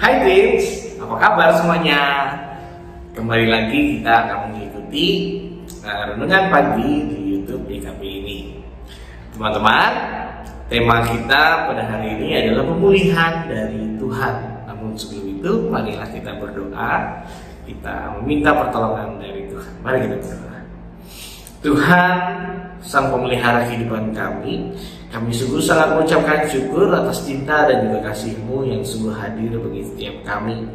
Hai Teens, apa kabar semuanya? Kembali lagi kita akan mengikuti renungan pagi di YouTube DKP ini. Teman-teman, tema kita pada hari ini adalah pemulihan dari Tuhan. Namun sebelum itu, marilah kita berdoa. Kita meminta pertolongan dari Tuhan. Mari kita berdoa. Tuhan, Sang Pemelihara kehidupan kami sungguh sangat mengucapkan syukur atas cinta dan juga kasih-Mu yang sungguh hadir bagi setiap kami.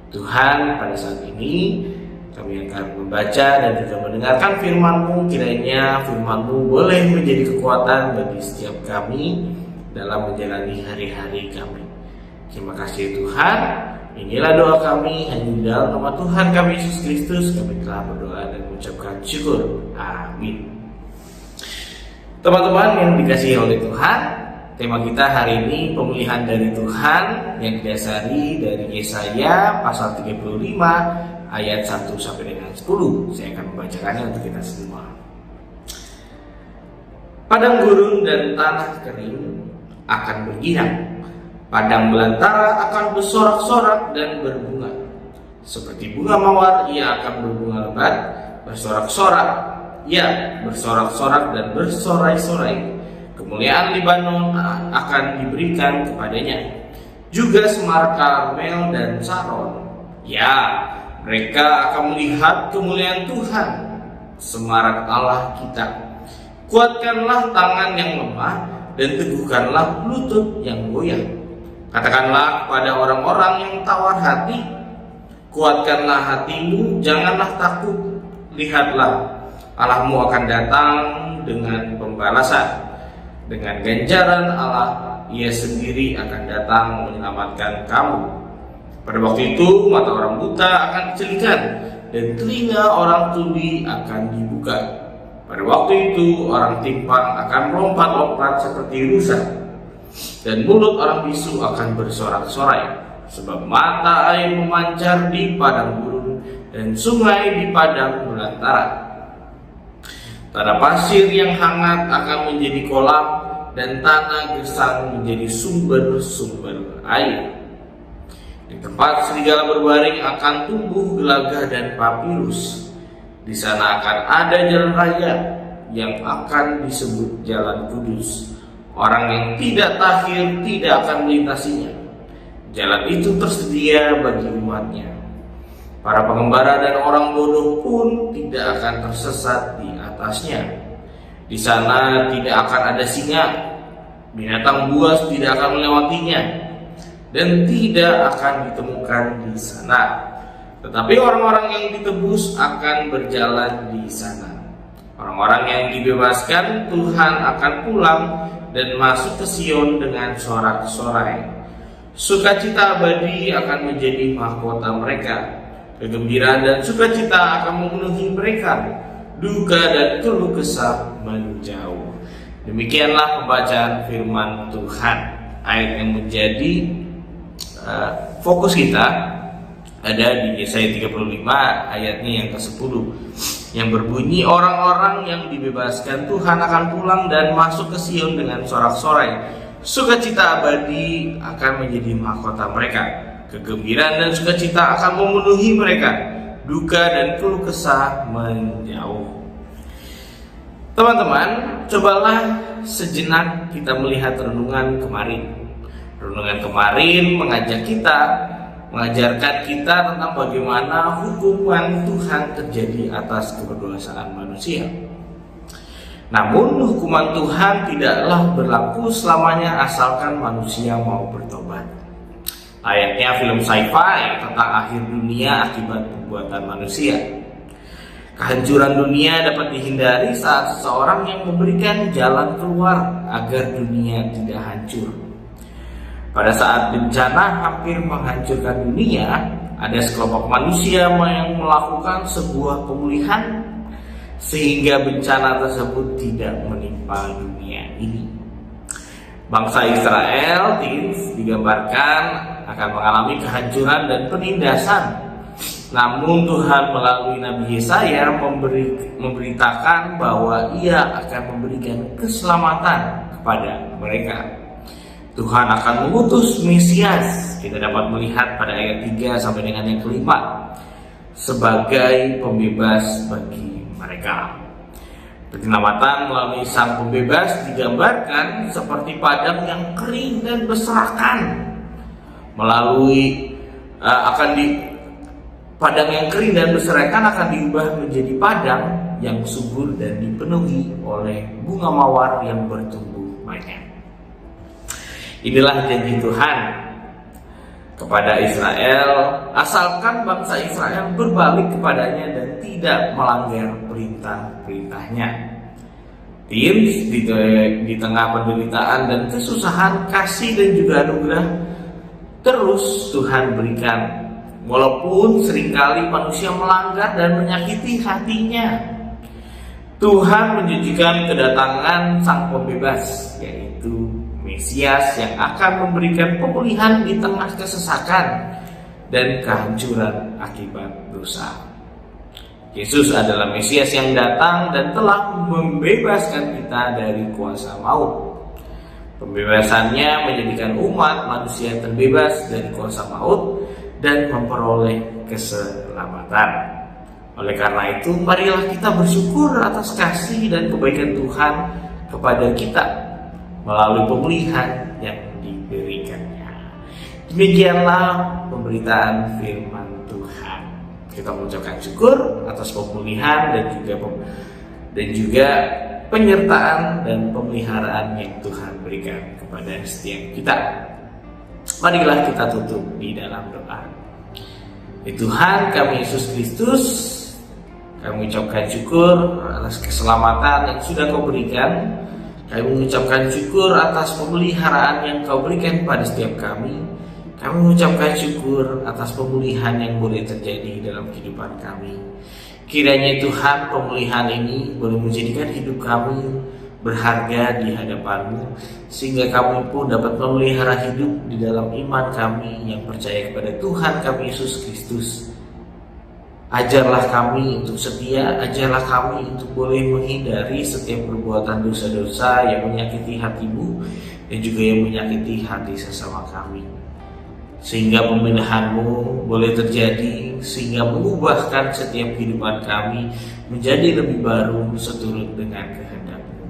Tuhan, pada saat ini kami akan membaca dan juga mendengarkan firman-Mu. Kiranya firman-Mu boleh menjadi kekuatan bagi setiap kami dalam menjalani hari-hari kami. Terima kasih Tuhan. Inilah doa kami, hanya di dalam nama Tuhan kami Yesus Kristus kami telah berdoa dan mengucapkan syukur. Amin. Teman-teman yang dikasihi oleh Tuhan, tema kita hari ini pemulihan dari Tuhan yang didasari dari Yesaya pasal 35 ayat 1 sampai dengan 10. Saya akan membacakannya untuk kita semua. Padang gurun dan tanah kering akan berginang. Padang belantara akan bersorak-sorak dan berbunga. Seperti bunga mawar, ia akan berbunga lebat, bersorak-sorak, ya, bersorak-sorak dan bersorai-sorai. Kemuliaan Libanon akan diberikan kepadanya. Juga Semar Karmel dan Saron. Ya, mereka akan melihat kemuliaan Tuhan, semarak Allah kita. Kuatkanlah tangan yang lemah dan teguhkanlah lutut yang goyah. Katakanlah kepada orang-orang yang tawar hati, kuatkanlah hatimu, janganlah takut. Lihatlah, Allahmu akan datang dengan pembalasan. Dengan ganjaran Allah, Ia sendiri akan datang menyelamatkan kamu. Pada waktu itu, mata orang buta akan dicelikan dan telinga orang tuli akan dibuka. Pada waktu itu, orang timpang akan melompat-lompat seperti rusa, dan mulut orang bisu akan bersorak-sorai, sebab mata air memancar di padang gurun dan sungai di padang belantara. Tanah pasir yang hangat akan menjadi kolam dan tanah gersang menjadi sumber-sumber air. Di tempat serigala berbaring akan tumbuh gelagah dan papirus. Di sana akan ada jalan raya yang akan disebut Jalan Kudus. Orang yang tidak takhir tidak akan melintasinya. Jalan itu tersedia bagi umatnya. Para pengembara dan orang bodoh pun tidak akan tersesat di atasnya. Di sana tidak akan ada singa, binatang buas tidak akan melewatinya, dan tidak akan ditemukan di sana. Tetapi orang-orang yang ditebus akan berjalan di sana. Orang-orang yang dibebaskan, Tuhan akan pulang dan masuk ke Sion dengan sorak-sorai. Sukacita abadi akan menjadi mahkota mereka. Kegembiraan dan sukacita akan memenuhi mereka. Duka dan keluh kesah menjauh. Demikianlah pembacaan firman Tuhan. Ayat yang menjadi fokus kita ada di Yesaya 35 ayatnya yang ke-10, yang berbunyi, orang-orang yang dibebaskan Tuhan akan pulang dan masuk ke Sion dengan sorak-sorai. Sukacita abadi akan menjadi mahkota mereka. Kegembiraan dan sukacita akan memenuhi mereka. Duka dan keluh kesah menjauh. Teman-teman, cobalah sejenak kita melihat renungan kemarin. Renungan kemarin mengajarkan kita tentang bagaimana hukuman Tuhan terjadi atas kedosaan manusia. Namun hukuman Tuhan tidaklah berlaku selamanya asalkan manusia mau bertobat. Layaknya film sci-fi tentang akhir dunia akibat perbuatan manusia. Kehancuran dunia dapat dihindari saat seseorang yang memberikan jalan keluar agar dunia tidak hancur. Pada saat bencana hampir menghancurkan dunia, ada sekelompok manusia yang melakukan sebuah pemulihan sehingga bencana tersebut tidak menimpa dunia ini. Bangsa Israel digambarkan akan mengalami kehancuran dan penindasan. Namun Tuhan melalui Nabi Yesaya memberitakan bahwa Ia akan memberikan keselamatan kepada mereka. Tuhan akan mengutus Mesias. Kita dapat melihat pada ayat 3 sampai dengan yang kelima, sebagai pembebas bagi mereka. Penyelamatan melalui sang pembebas digambarkan seperti padang yang kering dan berserakan. Padang yang kering dan berserakan akan diubah menjadi padang yang subur dan dipenuhi oleh bunga mawar yang bertumbuh banyak. Inilah janji Tuhan kepada Israel, asalkan bangsa Israel berbalik kepadanya dan tidak melanggar perintah-perintahnya. Di tengah penderitaan dan kesusahan, kasih dan juga anugerah terus Tuhan berikan, walaupun seringkali manusia melanggar dan menyakiti hatinya. Tuhan menjanjikan kedatangan sang pembebas, yaitu Mesias, yang akan memberikan pemulihan di tengah kesesakan dan kehancuran akibat dosa. Yesus adalah Mesias yang datang dan telah membebaskan kita dari kuasa maut. Pembebasannya menjadikan umat manusia terbebas dari kuasa maut dan memperoleh keselamatan. Oleh karena itu, marilah kita bersyukur atas kasih dan kebaikan Tuhan kepada kita melalui pemulihan yang diberikannya. Demikianlah pemberitaan firman Tuhan. Kita mengucapkan syukur atas pemulihan dan juga penyertaan dan pemeliharaan yang Tuhan berikan kepada setiap kita. Marilah kita tutup di dalam doa. Tuhan kami Yesus Kristus, kami mengucapkan syukur atas keselamatan yang sudah Kau berikan. Kami mengucapkan syukur atas pemeliharaan yang Kau berikan pada setiap kami. Kami mengucapkan syukur atas pemulihan yang boleh terjadi dalam kehidupan kami. Kiranya Tuhan, pemulihan ini boleh menjadikan hidup kami berharga di hadapan-Mu, sehingga kami pun dapat memelihara hidup di dalam iman kami yang percaya kepada Tuhan kami Yesus Kristus. Ajarlah kami untuk setia, ajarlah kami untuk boleh menghindari setiap perbuatan dosa-dosa yang menyakiti hati-Mu dan juga yang menyakiti hati sesama kami. Sehingga pemindahan-Mu boleh terjadi, sehingga mengubahkan setiap kehidupan kami menjadi lebih baru seturut dengan kehendak-Mu.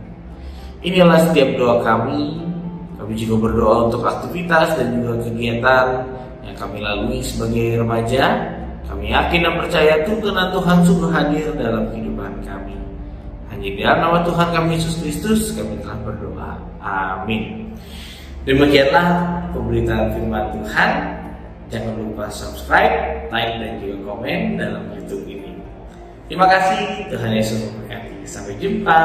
Inilah setiap doa kami. Kami juga berdoa untuk aktivitas dan juga kegiatan yang kami lalui sebagai remaja. Kami yakin dan percaya tuntunan Tuhan sungguh hadir dalam kehidupan kami. Hanya di dalam nama Tuhan kami Yesus Kristus kami telah berdoa. Amin. Demikianlah pemberitaan firman Tuhan. Jangan lupa subscribe, like, dan juga komen dalam YouTube ini. Terima kasih. Tuhan Yesus memberkati. Sampai jumpa.